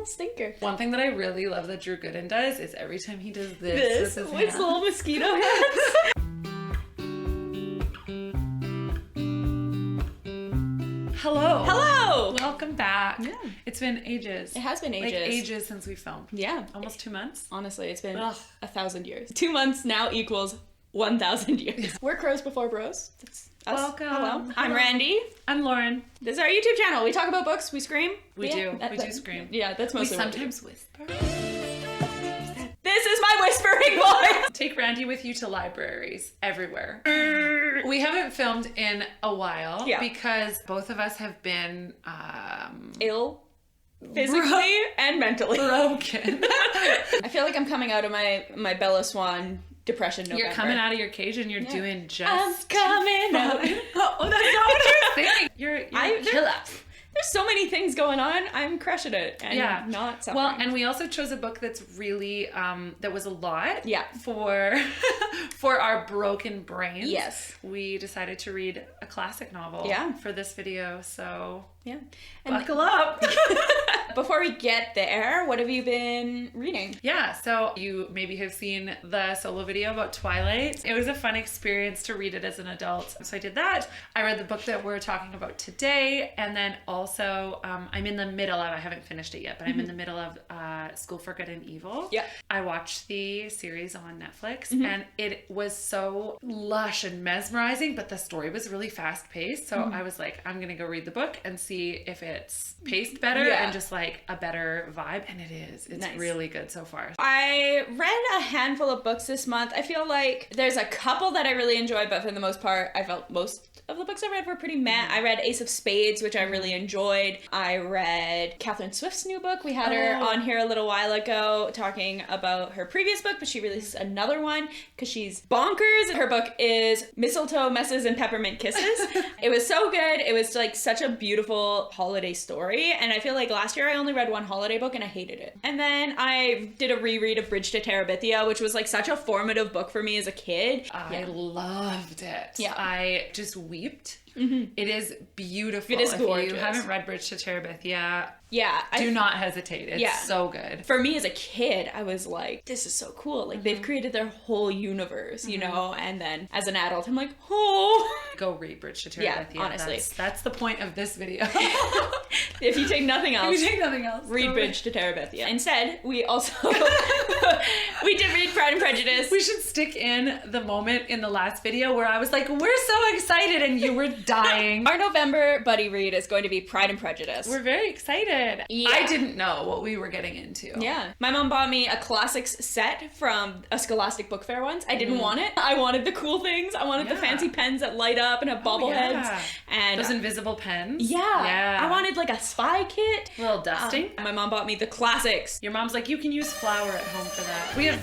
Stinker. One thing that I really love that Drew Gooden does is every time he does this with his little mosquito hands. Hello! Welcome back. Yeah. It's been ages. It has been ages. Like ages since we filmed. Yeah. Almost 2 months. Honestly, it's been 1,000 years. 2 months now equals 1,000 years. We're Crows Before Bros. That's us. Welcome. Hello. I'm Randy. I'm Lauren. This is our YouTube channel. We talk about books, we scream. We do scream. Yeah, that's We mostly sometimes whisper. This is my whispering voice! Take Randy with you to libraries everywhere. We haven't filmed in a while because both of us have been ill. Physically and mentally. Broken. I feel like I'm coming out of my Bella Swan depression November. You're coming out of your cage and you're doing just I'm coming out. Oh, that's not what you're saying. You're killer. There's so many things going on. I'm crushing it and not suffering. Well, and we also chose a book that's really that was a lot. Yeah. For our broken brains. Yes. We decided to read a classic novel. For this video. So yeah. Buckle up. Before we get there, what have you been reading? Yeah, so you maybe have seen the solo video about Twilight. It was a fun experience to read it as an adult. So I did that. I read the book that we're talking about today. And then also, I'm in the middle of, I haven't finished it yet, but I'm in the middle of School for Good and Evil. Yeah. I watched the series on Netflix and it was so lush and mesmerizing, but the story was really fast paced. So I was like, I'm going to go read the book and see if it's paced better and just like a better vibe, and it is. It's really good so far. I read a handful of books this month. I feel like there's a couple that I really enjoyed, but for the most part, I felt most of the books I read were pretty meh. I read Ace of Spades, which I really enjoyed. I read Catherine Swift's new book. We had her on here a little while ago talking about her previous book, but she released another one because she's bonkers. Her book is Mistletoe, Messes, and Peppermint Kisses. It was so good. It was like such a beautiful holiday story, and I feel like last year I only read one holiday book and I hated it. And then I did a reread of Bridge to Terabithia, which was like such a formative book for me as a kid. I loved it. Yeah. I just weeped. It is beautiful. It is gorgeous. If you haven't read Bridge to Terabithia, do not hesitate. It's so good. For me as a kid, I was like, this is so cool. Like they've created their whole universe, you know? And then as an adult, I'm like, oh. Go read Bridge to Terabithia. Yeah, honestly. That's the point of this video. If you take nothing else, read Go Bridge to Terabithia. Instead, we also, we did read Pride and Prejudice. We should stick in the moment in the last video where I was like, we're so excited, and you were dying. Our November buddy read is going to be Pride and Prejudice. We're very excited. Yeah. I didn't know what we were getting into. Yeah. My mom bought me a classics set from a Scholastic book fair once. I didn't want it. I wanted the cool things. I wanted the fancy pens that light up and have bobbleheads. And those invisible pens. Yeah. I wanted like a spy kit. A little dusting. My mom bought me the classics. Your mom's like, you can use flour at home for that. We have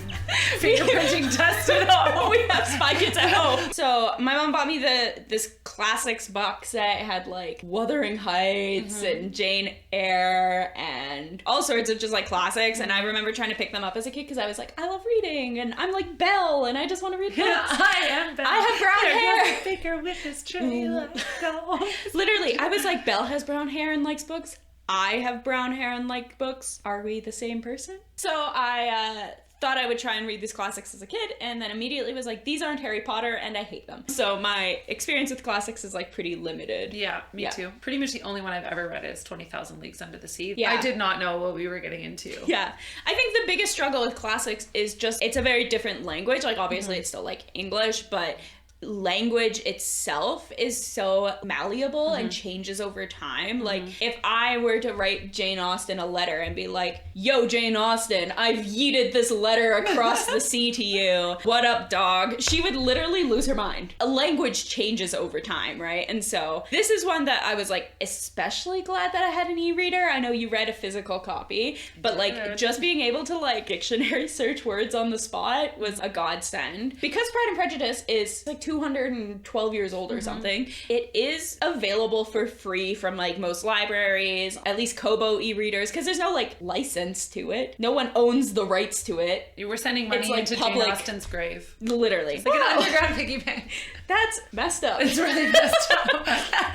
fingerprinting dust at home. We have spy kits at home. So my mom bought me this classics box set. It had like Wuthering Heights and Jane Eyre and all sorts of just like classics. And I remember trying to pick them up as a kid because I was like, I love reading and I'm like Belle and I just want to read books. I am Belle. I have brown hair. Baker with his tray. Let's go. Literally, I was like, Belle has brown hair and likes books. I have brown hair and like books. Are we the same person? So I thought I would try and read these classics as a kid, and then immediately was like, these aren't Harry Potter, and I hate them. So my experience with classics is like pretty limited. Yeah, me too. Pretty much the only one I've ever read is 20,000 Leagues Under the Sea. Yeah. I did not know what we were getting into. Yeah. I think the biggest struggle with classics is just, it's a very different language. Like, obviously it's still like English, but language itself is so malleable and changes over time. Like, if I were to write Jane Austen a letter and be like, yo, Jane Austen, I've yeeted this letter across the sea to you. What up, dog? She would literally lose her mind. A language changes over time, right? And so this is one that I was like especially glad that I had an e-reader. I know you read a physical copy, but like just being able to like dictionary search words on the spot was a godsend. Because Pride and Prejudice is like 2 212 years old or something. It is available for free from like most libraries, at least Kobo e-readers, because there's no like license to it. No one owns the rights to it. You were sending money like into public, Jane Austen's grave. Literally. It's like an underground piggy bank. That's messed up. It's really messed up.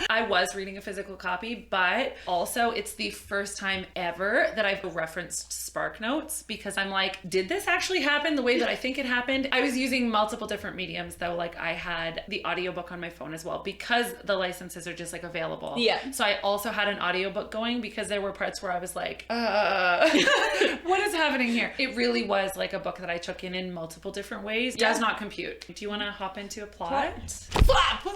I was reading a physical copy, but also it's the first time ever that I've referenced Spark Notes, because I'm like, did this actually happen the way that I think it happened? I was using multiple different mediums though. Like I had the audiobook on my phone as well, because the licenses are just like available. Yeah. So I also had an audiobook going, because there were parts where I was like, what is happening here? It really was like a book that I took in multiple different ways. Yeah. Does not compute. Do you want to hop into a plot? Flop!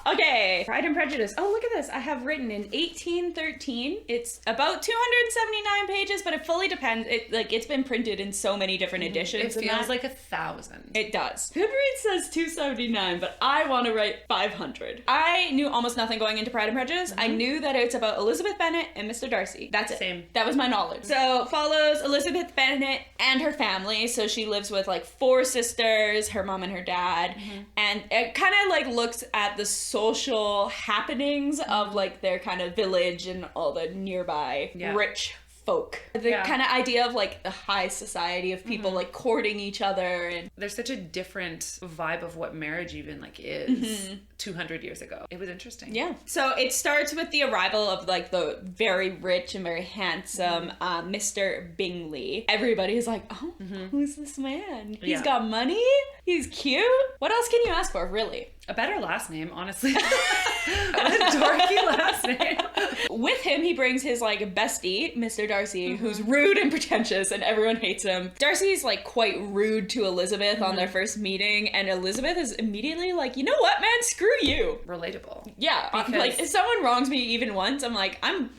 Okay, Pride and Prejudice. Oh, look at this. I have written in 1813. It's about 279 pages, but it fully depends. It's been printed in so many different editions. It feels like 1,000. It does. Goodreads says 279, but I want to write 500. I knew almost nothing going into Pride and Prejudice. I knew that it's about Elizabeth Bennet and Mr. Darcy. That's it. Same. That was my knowledge. So follows Elizabeth Bennet and her family. So she lives with like 4 sisters, her mom and her dad, and it kind of like looks at the social happenings of like their kind of village and all the nearby rich folk. The kind of idea of like the high society of people like courting each other, and there's such a different vibe of what marriage even like is 200 years ago. It was interesting. Yeah. So it starts with the arrival of like the very rich and very handsome Mr. Bingley. Everybody is like, oh, who's this man? He's got money. He's cute. What else can you ask for, really? A better last name, honestly. A dorky last name. With him, he brings his like bestie, Mr. Darcy, who's rude and pretentious, and everyone hates him. Darcy's like quite rude to Elizabeth on their first meeting, and Elizabeth is immediately like, you know what, man, screw you. Relatable. Yeah, like if someone wrongs me even once, I'm like, I'm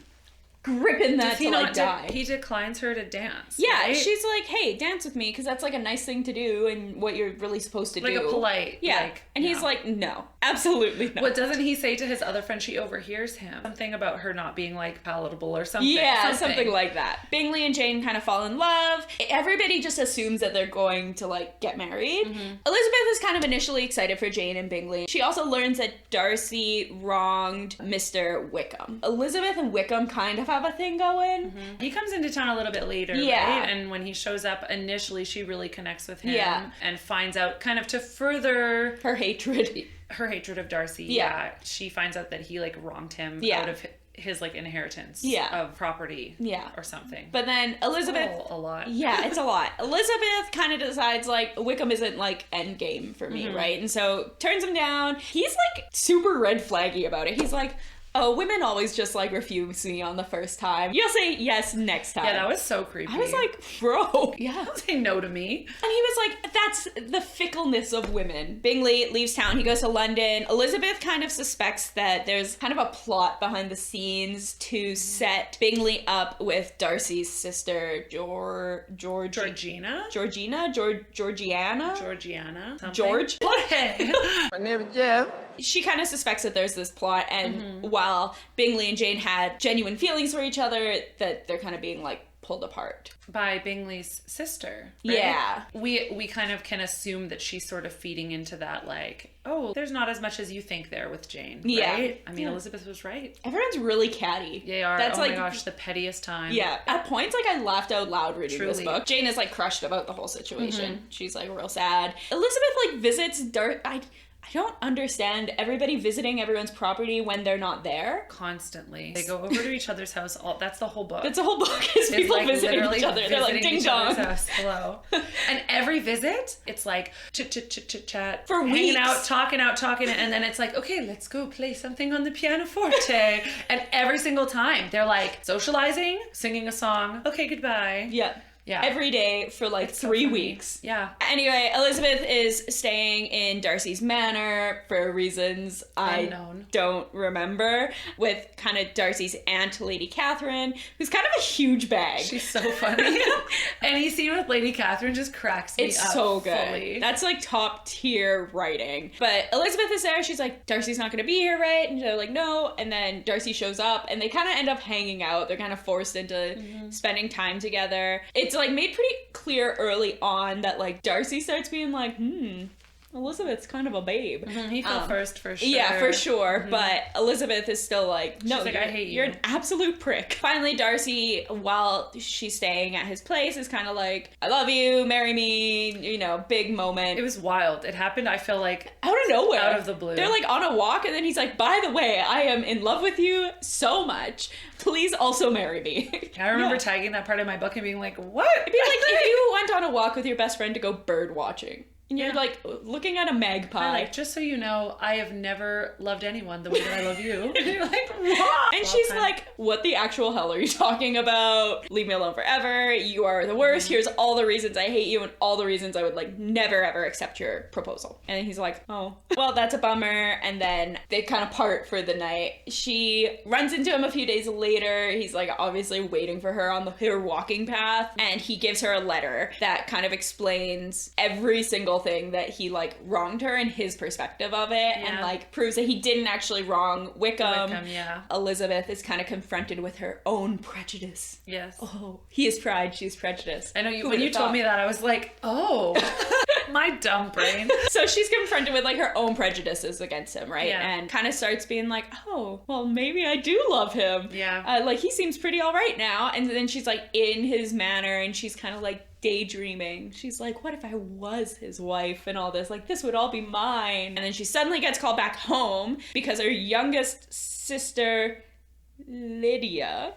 gripping that till I die. He declines her to dance. Yeah, right? she's like, hey, dance with me, because that's like a nice thing to do and what you're really supposed to do. Like a polite. Yeah. And he's like, no, absolutely not. What doesn't he say to his other friend? She overhears him. Something about her not being like palatable or something. Yeah, something like that. Bingley and Jane kind of fall in love. Everybody just assumes that they're going to like get married. Elizabeth is kind of initially excited for Jane and Bingley. She also learns that Darcy wronged Mr. Wickham. Elizabeth and Wickham kind of have a thing going. He comes into town a little bit later, right? And when he shows up, initially she really connects with him and finds out kind of to further her hatred of Darcy. She finds out that he like wronged him out of his like inheritance of property or something. But then Elizabeth, a lot. Yeah, it's a lot. Elizabeth kind of decides like Wickham isn't like end game for me, right? And so turns him down. He's like super red flaggy about it. He's like, oh, women always just like refuse me on the first time. You'll say yes next time. Yeah, that was so creepy. I was like, bro. Yeah. Don't say no to me. And he was like, that's the fickleness of women. Bingley leaves town. He goes to London. Elizabeth kind of suspects that there's kind of a plot behind the scenes to set Bingley up with Darcy's sister, Georgiana? George? My name is Jeff. She kind of suspects that there's this plot, and while Bingley and Jane had genuine feelings for each other, that they're kind of being like pulled apart by Bingley's sister, right? Yeah, we kind of can assume that she's sort of feeding into that, like, oh, there's not as much as you think there with Jane, right? I mean, Elizabeth was right. Everyone's really catty. They are. That's my gosh, the pettiest time. Yeah, at points like I laughed out loud reading this book. Jane is like crushed about the whole situation. She's like real sad. Elizabeth like visits I don't understand everybody visiting everyone's property when they're not there. Constantly. They go over to each other's house. That's the whole book. That's the whole book is people like visiting each other. They're like, ding dong. Hello. And every visit, it's like chit-chat. For hanging weeks. out, talking. And then it's like, okay, let's go play something on the pianoforte. And every single time, they're like socializing, singing a song. Okay, goodbye. Yeah. Yeah. Every day for like 3 weeks. Yeah. Anyway, Elizabeth is staying in Darcy's manor for reasons Unknown. I don't remember, with kind of Darcy's aunt, Lady Catherine, who's kind of a huge bag. She's so funny. Any scene with Lady Catherine just cracks me up. It's so good. Fully. That's like top tier writing. But Elizabeth is there. She's like, Darcy's not going to be here, right? And they're like, no. And then Darcy shows up and they kind of end up hanging out. They're kind of forced into spending time together. It's like made pretty clear early on that like Darcy starts being like, Elizabeth's kind of a babe. He fell first for sure. Yeah, for sure. But Elizabeth is still like, no, She's like, I hate you. You're an absolute prick. Finally, Darcy, while she's staying at his place, is kind of like, I love you, marry me, you know, big moment. It was wild. It happened, I feel like, out of nowhere. Out of the blue. They're like on a walk, and then he's like, by the way, I am in love with you so much. Please also marry me. I remember tagging that part in my book and being like, what? It'd be like if you went on a walk with your best friend to go bird watching. And you're like looking at a magpie. Like, just so you know, I have never loved anyone the way that I love you. And you're like, what? And she's like, what the actual hell are you talking about? Leave me alone forever. You are the worst. Here's all the reasons I hate you and all the reasons I would like never ever accept your proposal. And then he's like, oh, well, that's a bummer. And then they kind of part for the night. She runs into him a few days later. He's like obviously waiting for her on her walking path. And he gives her a letter that kind of explains every single thing that he like wronged her and his perspective of it, and like proves that he didn't actually wrong Wickham. Elizabeth is kind of confronted with her own prejudice. Yes. Oh, he is pride, she's prejudice. I know when you told me that, I was like, oh, my dumb brain. So she's confronted with like her own prejudices against him, right? Yeah. And kind of starts being like, oh, well, maybe I do love him. Yeah. Like he seems pretty all right now. And then she's like in his manner, and she's kind of like daydreaming. She's like, what if I was his wife and all this? Like, this would all be mine. And then she suddenly gets called back home because her youngest sister, Lydia...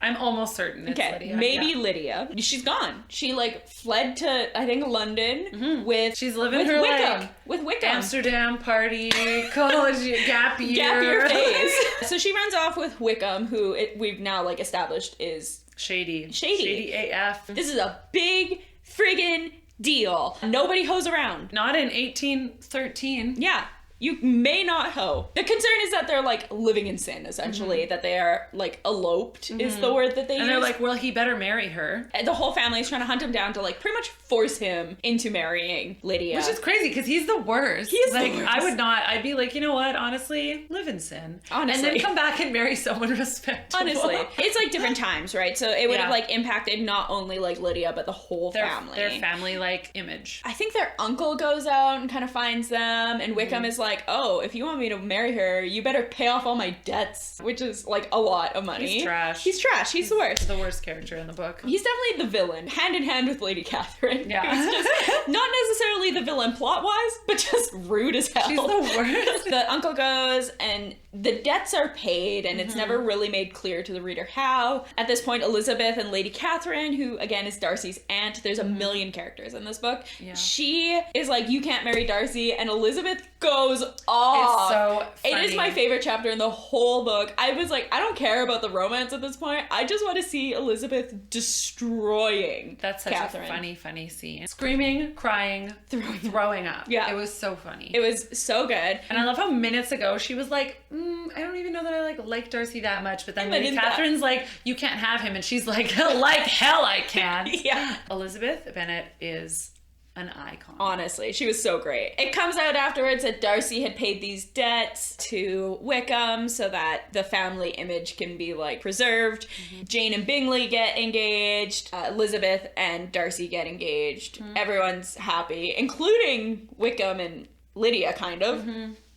I'm almost certain it's Lydia. Maybe Lydia. She's gone. She like fled to, I think, London with... She's living with her Wickham. like... With Wickham. Amsterdam party, college, gap year. Gap year phase. So she runs off with Wickham, who we've now like established is... Shady. Shady AF. This is a big friggin' deal. Nobody hoes around. Not in 1813. Yeah. You may not hoe. The concern is that they're like living in sin, essentially, that they are like eloped is the word that they use. And they're like, well, he better marry her. And the whole family is trying to hunt him down to like pretty much force him into marrying Lydia. Which is crazy because he's the worst. He is like, the worst. I would not, I'd be like, you know what, honestly, live in sin. Honestly. And then come back and marry someone respectable. Honestly. It's like different times, right? So it would have like impacted not only like Lydia, but the whole family. Their family like image. I think their uncle goes out and kind of finds them, and Wickham is like, oh, if you want me to marry her, you better pay off all my debts, which is like a lot of money. He's trash. He's trash. He's the worst. The worst character in the book. He's definitely the villain, hand in hand with Lady Catherine. Yeah. He's just not necessarily the villain plot-wise, but just rude as hell. She's the worst. The uncle goes, and the debts are paid, and it's never really made clear to the reader how. At this point, Elizabeth and Lady Catherine, who again is Darcy's aunt, there's a million characters in this book. Yeah. She is like, you can't marry Darcy, and Elizabeth goes off. It's so funny. It is my favorite chapter in the whole book. I was like, I don't care about the romance at this point. I just want to see Elizabeth destroying That's such Catherine. a funny scene. Screaming, crying, throwing up. Yeah. It was so funny. It was so good. And I love how minutes ago she was like, I don't even know that I like Darcy that much. But then Lady Catherine's like, you can't have him. And she's like, like hell I can. Yeah. Elizabeth Bennet is an icon. Honestly, she was so great. It comes out afterwards that Darcy had paid these debts to Wickham so that the family image can be like preserved. Jane and Bingley get engaged. Elizabeth and Darcy get engaged. Everyone's happy, including Wickham and Lydia, kind of.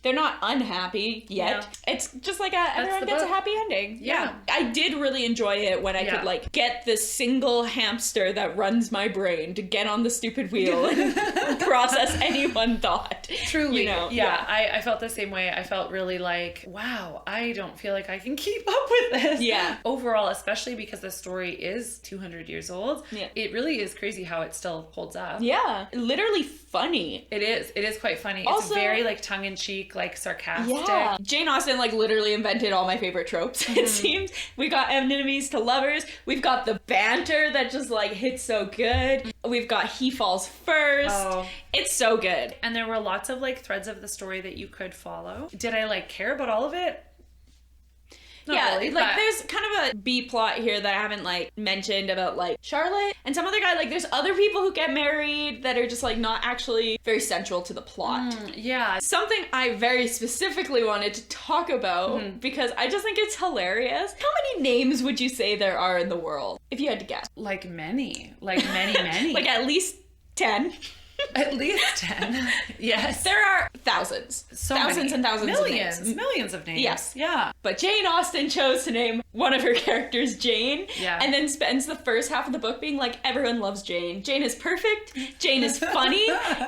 They're not unhappy yet. Yeah. It's just like everyone gets a happy ending. Yeah. I did really enjoy it when I could like get the single hamster that runs my brain to get on the stupid wheel and process any one thought. Truly. You know? Yeah. I felt the same way. I felt really like, wow, I don't feel like I can keep up with this. Yeah. Overall, especially because the story is 200 years old, it really is crazy how it still holds up. Yeah. Literally funny. It is. It is quite funny. Also, it's very like tongue-in-cheek, like sarcastic. Yeah. Jane Austen like literally invented all my favorite tropes, it seems. We got enemies to lovers. We've got the banter that just like hits so good. We've got he falls first. Oh. It's so good. And there were lots of like threads of the story that you could follow. Did I like care about all of it? Not really, like there's kind of a B plot here that I haven't like mentioned about like Charlotte and some other guy. Like there's other people who get married that are just like not actually very central to the plot. Yeah. Something I very specifically wanted to talk about because I just think it's hilarious. How many names would you say there are in the world if you had to guess? Like many. Like many. Like at least 10. At least 10. Yes. There are thousands. Thousands and thousands of names. Millions of names. Yes. Yeah. But Jane Austen chose to name one of her characters Jane. Yeah. And then spends the first half of the book being like, everyone loves Jane. Jane is perfect. Jane is funny.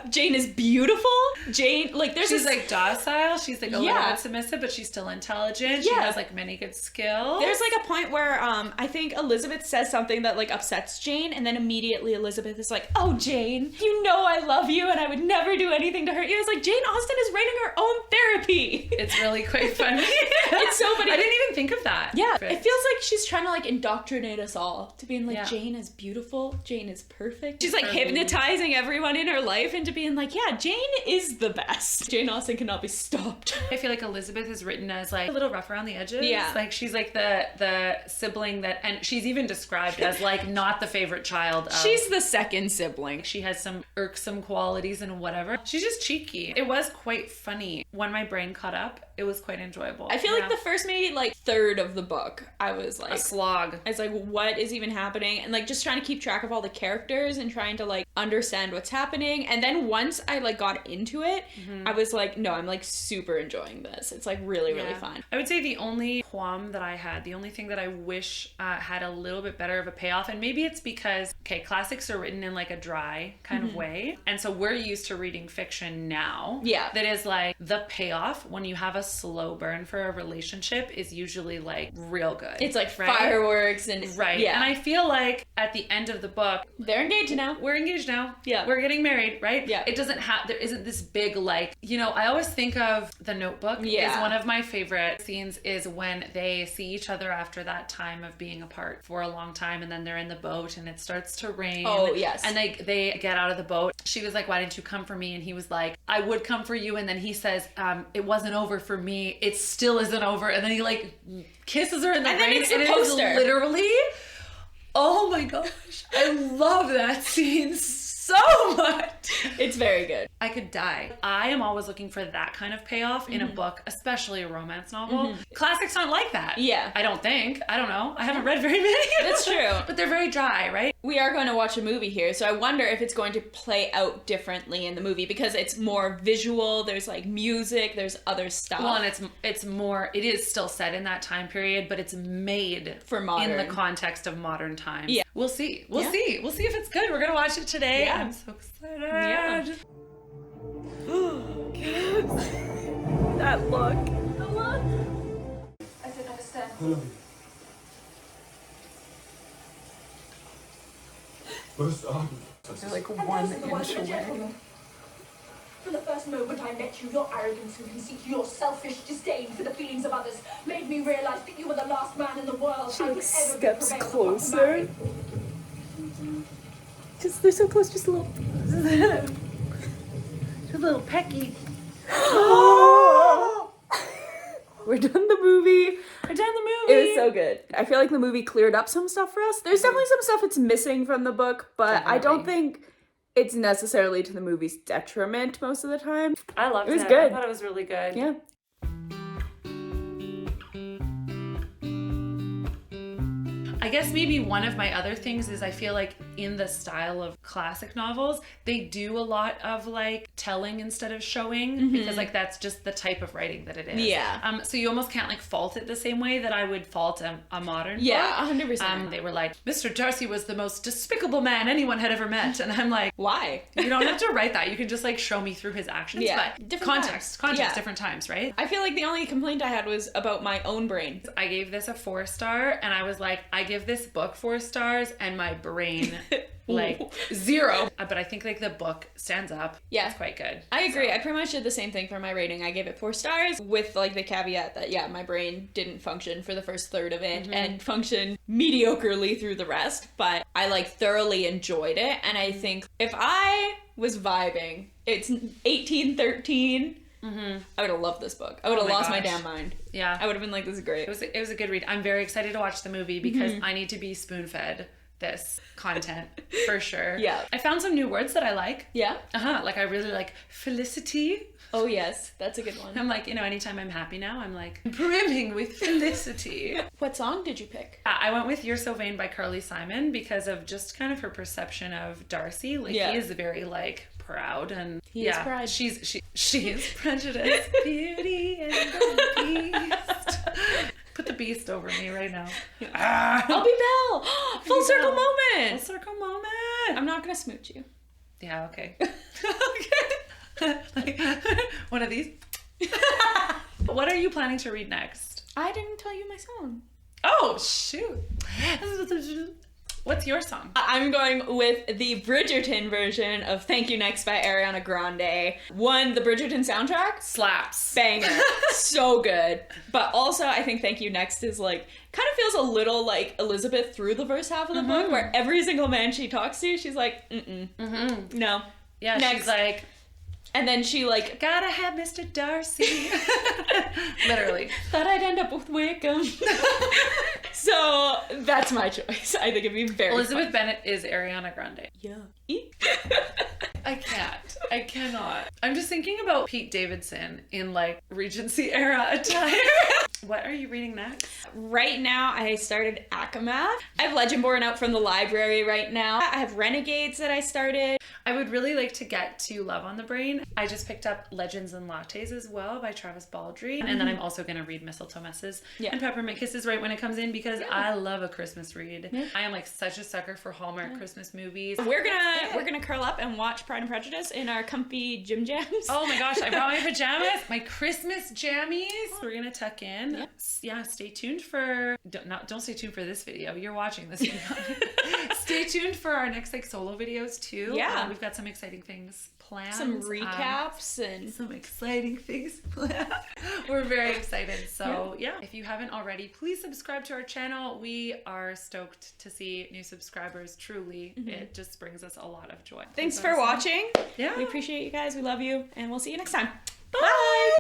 Jane is beautiful. Jane, like, there's She's like docile. She's like a little Yeah. bit submissive, but she's still intelligent. She Yeah. has like many good skills. There's like a point where I think Elizabeth says something that like upsets Jane, and then immediately Elizabeth is like, oh, Jane, you know I love you and I would never do anything to hurt you. It's like, Jane Austen is writing her own therapy. It's really quite funny. It's so funny. I didn't even think of that. Yeah, But- it feels like she's trying to like indoctrinate us all to being like, Yeah. Jane is beautiful, Jane is perfect. She's like Totally. hypnotizing everyone in her life into being like, yeah, Jane is the best. Jane Austen cannot be stopped. I feel like Elizabeth is written as like a little rough around the edges. Yeah. Like she's like the sibling that, and she's even described as like not the favorite child of. She's the second sibling. She has some irksome qualities and whatever. She's just cheeky. It was quite funny. When my brain caught up, it was quite enjoyable. I feel like the first maybe like third of the book, I was like, a slog. I was like, what is even happening? And like just trying to keep track of all the characters and trying to like understand what's happening. And then once I like got into it, I was like, no, I'm like super enjoying this. It's like really, really fun. I would say the only qualm that I had, the only thing that I wish had a little bit better of a payoff, and maybe it's because, okay, classics are written in like a dry kind of way. And so we're used to reading fiction now. Yeah. That is like the payoff when you have a slow burn for a relationship is usually like real good. It's like right? fireworks and Right. yeah. And I feel like at the end of the book, They're engaged now. we're engaged now. Yeah. We're getting married, right? Yeah. It doesn't have, there isn't this big like, you know, I always think of The Notebook. Yeah. Is one of my favorite scenes is when they see each other after that time of being apart for a long time, and then they're in the boat and it starts to rain. Oh, yes. And they get out of the boat. She was like, why didn't you come for me? And he was like, I would come for you. And then he says, it wasn't over for me. It still isn't over. And then he like kisses her in the And rain. then it's the and poster. it is literally, oh my gosh, I love that scene so much. It's very good. I could die. I am always looking for that kind of payoff in a book, especially a romance novel. Classics aren't like that. Yeah. I don't think. I don't know. I haven't read very many. That's true. But they're very dry, right? We are going to watch a movie here, so I wonder if it's going to play out differently in the movie because it's more visual, there's like music, there's other stuff. Well, and it's more, it is still set in that time period, but it's made For modern. in the context of modern times. Yeah. We'll see. We'll Yeah. see. We'll see if it's good. We're going to watch it today. Yeah. I'm so excited. Yeah. That look. The look. I don't understand. Where's the They're like And 1 those are the words inch of a away. gentleman. From the first moment I met you, your arrogance and conceit, your selfish disdain for the feelings of others made me realize that you were the last man in the world I could ever be steps prevailed upon to closer. marry. Just they're so close, just a little. Just a little pecky. We're done the movie. We're done the movie. It was so good. I feel like the movie cleared up some stuff for us. There's definitely some stuff it's missing from the book, but I don't think it's necessarily to the movie's detriment most of the time. I loved It was good. I thought it was really good. Yeah. I guess maybe one of my other things is I feel like in the style of classic novels, they do a lot of like telling instead of showing because like that's just the type of writing that it is. Yeah. So you almost can't like fault it the same way that I would fault a modern Yeah, book. 100%. They were like, Mr. Darcy was the most despicable man anyone had ever met. And I'm like, Why? you don't have to write that. You can just like show me through his actions. Yeah. But Different context, times. Yeah. different times, right? I feel like the only complaint I had was about my own brain. I gave this a 4-star and I was like, I give this book 4 stars and my brain like 0. But I think like the book stands up. Yeah. It's quite good. I agree. I pretty much did the same thing for my rating. I gave it 4 stars with like the caveat that yeah, my brain didn't function for the first third of it and functioned mediocrely through the rest, but I like thoroughly enjoyed it. And I think if I was vibing, it's 1813. I would have loved this book. I would have my lost my gosh. damn mind. Yeah. I would have been like, this is great. It was a good read. I'm very excited to watch the movie because I need to be spoon-fed this content for sure. Yeah. I found some new words that I like. Yeah? Like I really like felicity. Oh, yes. That's a good one. I'm like, anytime I'm happy now, I'm like brimming with felicity. What song did you pick? I went with You're So Vain by Carly Simon because of just kind of her perception of Darcy. Like, Yeah. he is very, like, proud and He is pride. she is prejudice. Beauty and the Beast. Put the beast over me right now. I'll be Belle. Full circle Full moment. circle moment. I'm not gonna smooch you. Yeah, okay. Okay. Like, one of these. What are you planning to read next? I didn't tell you my song. Oh, shoot. What's your song? I'm going with the Bridgerton version of Thank You Next by Ariana Grande. One, the Bridgerton soundtrack, Slaps. banger. So good. But also, I think Thank You Next is like, kind of feels a little like Elizabeth through the first half of the book, where every single man she talks to, she's like, no. Yeah, Next. she's like, And then she like, gotta have Mr. Darcy. Literally. thought I'd end up with Wickham. So that's my choice. I think it'd be very Elizabeth fun. Bennet is Ariana Grande. Yeah. I can't. I cannot. I'm just thinking about Pete Davidson in like Regency era attire. What are you reading next? Right now, I started Akamath. I have Legendborn out from the library right now. I have Renegades that I started. I would really like to get to Love on the Brain. I just picked up Legends and Lattes as well by Travis Baldree. And then I'm also going to read Mistletoe Messes and Peppermint Kisses right when it comes in because I love a Christmas read. Yeah. I am like such a sucker for Hallmark Christmas movies. We're gonna curl up and watch Pride and Prejudice in our comfy gym jams. Oh my gosh, I brought my pajamas, my Christmas jammies. We're gonna tuck in. Yeah, stay tuned for, don't stay tuned for this video. You're watching this video. Stay tuned for our next like solo videos too. Yeah. We've got some exciting things planned. Some recaps and some exciting things planned. We're very excited. So yeah, if you haven't already, please subscribe to our channel. We are stoked to see new subscribers. Truly, it just brings us a lot of joy. thanks for watching. Yeah. We appreciate you guys. We love you. And we'll see you next time. Bye.